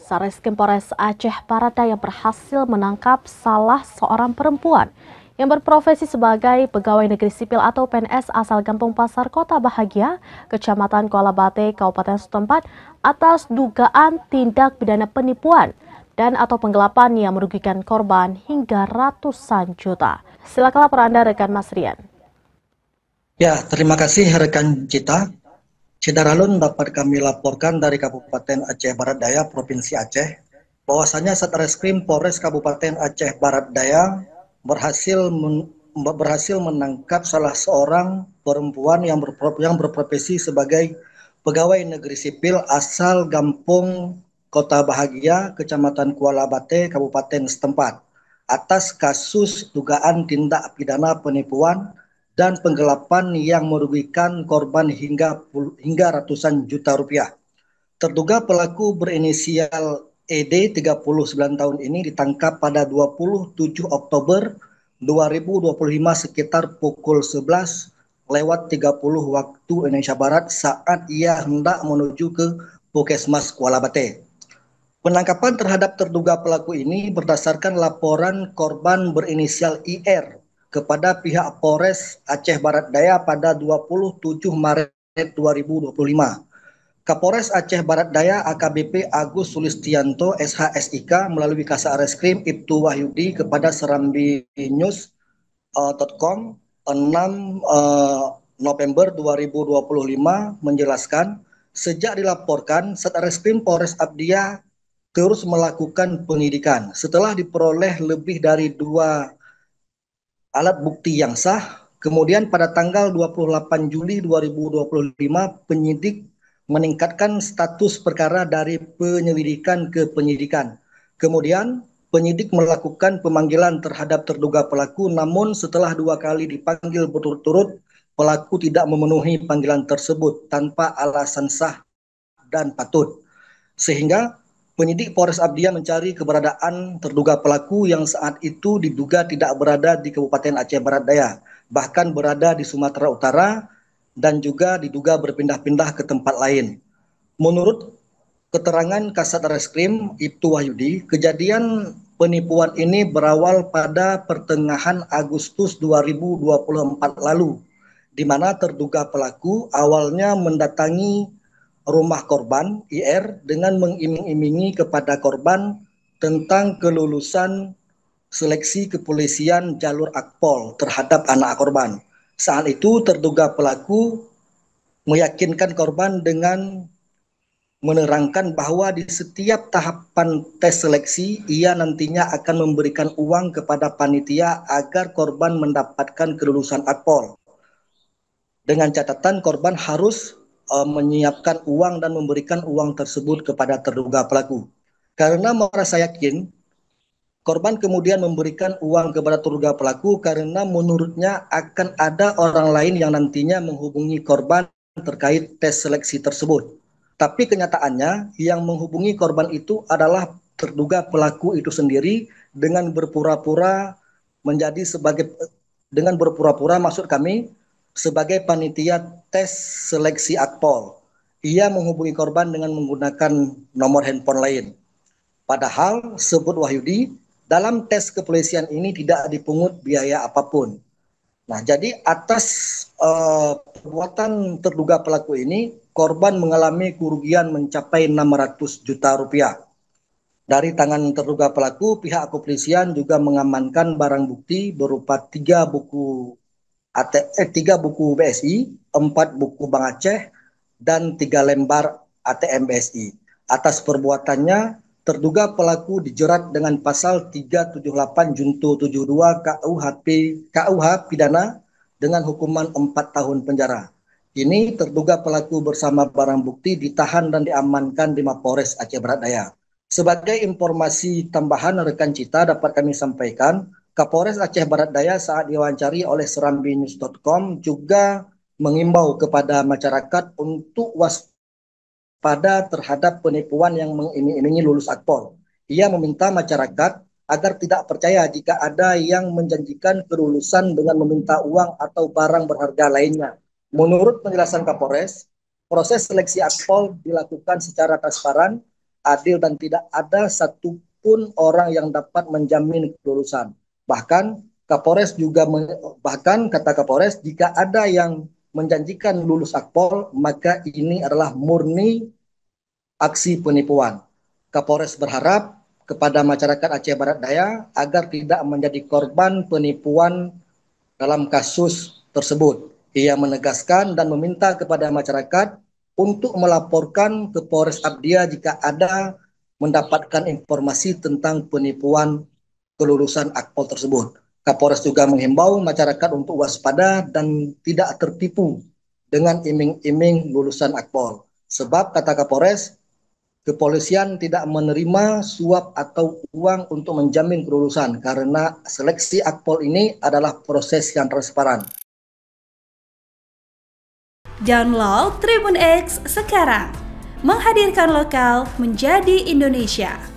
Satreskrim Polres Aceh Barat Daya berhasil menangkap salah seorang perempuan yang berprofesi sebagai pegawai negeri sipil atau PNS asal Kampung Pasar Kota Bahagia, Kecamatan Kuala Bate, Kabupaten setempat atas dugaan tindak pidana penipuan dan atau penggelapan yang merugikan korban hingga ratusan juta. Silakan laporan Anda rekan Mas Rian. Ya, terima kasih rekan Cita. Cidaralun dapat kami laporkan dari Kabupaten Aceh Barat Daya, Provinsi Aceh, bahwasanya Satreskrim Polres Kabupaten Aceh Barat Daya berhasil menangkap salah seorang perempuan yang berprofesi sebagai pegawai negeri sipil asal Gampung Kota Bahagia, Kecamatan Kuala Bate, Kabupaten setempat, atas kasus dugaan tindak pidana penipuan dan penggelapan yang merugikan korban hingga ratusan juta rupiah. Terduga pelaku berinisial ED 39 tahun ini ditangkap pada 27 Oktober 2025 sekitar pukul 11:30 waktu Indonesia Barat saat ia hendak menuju ke Puskesmas Kuala Bate. Penangkapan terhadap terduga pelaku ini berdasarkan laporan korban berinisial IR kepada pihak Polres Aceh Barat Daya pada 27 Maret 2025. Kapolres Aceh Barat Daya AKBP Agus Sulistianto SHSIK melalui Kasat Ibtu Wahyudi kepada serambinews.com 6 November 2025 menjelaskan, sejak dilaporkan Satreskrim Polres Abdiya terus melakukan penyidikan. Setelah diperoleh lebih dari 2 alat bukti yang sah, kemudian pada tanggal 28 Juli 2025 penyidik meningkatkan status perkara dari penyelidikan ke penyidikan. Kemudian penyidik melakukan pemanggilan terhadap terduga pelaku, namun setelah 2 kali dipanggil berturut-turut, pelaku tidak memenuhi panggilan tersebut tanpa alasan sah dan patut. Sehingga penyidik Polres Abdiya mencari keberadaan terduga pelaku yang saat itu diduga tidak berada di Kabupaten Aceh Barat Daya, bahkan berada di Sumatera Utara dan juga diduga berpindah-pindah ke tempat lain. Menurut keterangan Kasat Reskrim Ibtu Wahyudi, kejadian penipuan ini berawal pada pertengahan Agustus 2024 lalu, di mana terduga pelaku awalnya mendatangi rumah korban IR dengan mengiming-imingi kepada korban tentang kelulusan seleksi kepolisian jalur Akpol terhadap anak korban. Saat itu terduga pelaku meyakinkan korban dengan menerangkan bahwa di setiap tahapan tes seleksi ia nantinya akan memberikan uang kepada panitia agar korban mendapatkan kelulusan Akpol. Dengan catatan korban harus menyiapkan uang dan memberikan uang tersebut kepada terduga pelaku. Karena merasa yakin, korban kemudian memberikan uang kepada terduga pelaku karena menurutnya akan ada orang lain yang nantinya menghubungi korban terkait tes seleksi tersebut. Tapi kenyataannya yang menghubungi korban itu adalah terduga pelaku itu sendiri dengan berpura-pura maksud kami sebagai panitia tes seleksi Akpol. Ia menghubungi korban dengan menggunakan nomor handphone lain. Padahal sebut Wahyudi, dalam tes kepolisian ini tidak dipungut biaya apapun. Nah, jadi atas perbuatan terduga pelaku ini, korban mengalami kerugian mencapai 600 juta rupiah. Dari tangan terduga pelaku, pihak kepolisian juga mengamankan barang bukti berupa 3 buku BSI, 4 buku Bank Aceh, dan 3 lembar ATM BSI. Atas perbuatannya, terduga pelaku dijerat dengan pasal 378 Junto 72 KUH pidana dengan hukuman 4 tahun penjara. Ini terduga pelaku bersama barang bukti ditahan dan diamankan di Mapolres Aceh Barat Daya. Sebagai informasi tambahan rekan Cita dapat kami sampaikan, Kapolres Aceh Barat Daya saat diwawancari oleh serambinews.com juga mengimbau kepada masyarakat untuk waspada terhadap penipuan yang mengiming-imingi lulus Akpol. Ia meminta masyarakat agar tidak percaya jika ada yang menjanjikan kelulusan dengan meminta uang atau barang berharga lainnya. Menurut penjelasan Kapolres, proses seleksi Akpol dilakukan secara transparan adil dan tidak ada satupun orang yang dapat menjamin kelulusan. Bahkan kata Kapolres, jika ada yang menjanjikan lulus akpol, maka ini adalah murni aksi penipuan. Kapolres berharap kepada masyarakat Aceh Barat Daya agar tidak menjadi korban penipuan dalam kasus tersebut. Ia menegaskan dan meminta kepada masyarakat untuk melaporkan ke Polres Abdia jika ada mendapatkan informasi tentang penipuan kelulusan akpol tersebut. Kapolres juga menghimbau masyarakat untuk waspada dan tidak tertipu dengan iming-iming lulusan akpol. Sebab kata Kapolres, kepolisian tidak menerima suap atau uang untuk menjamin kelulusan karena seleksi akpol ini adalah proses yang transparan. Download Tribun X sekarang, menghadirkan lokal menjadi Indonesia.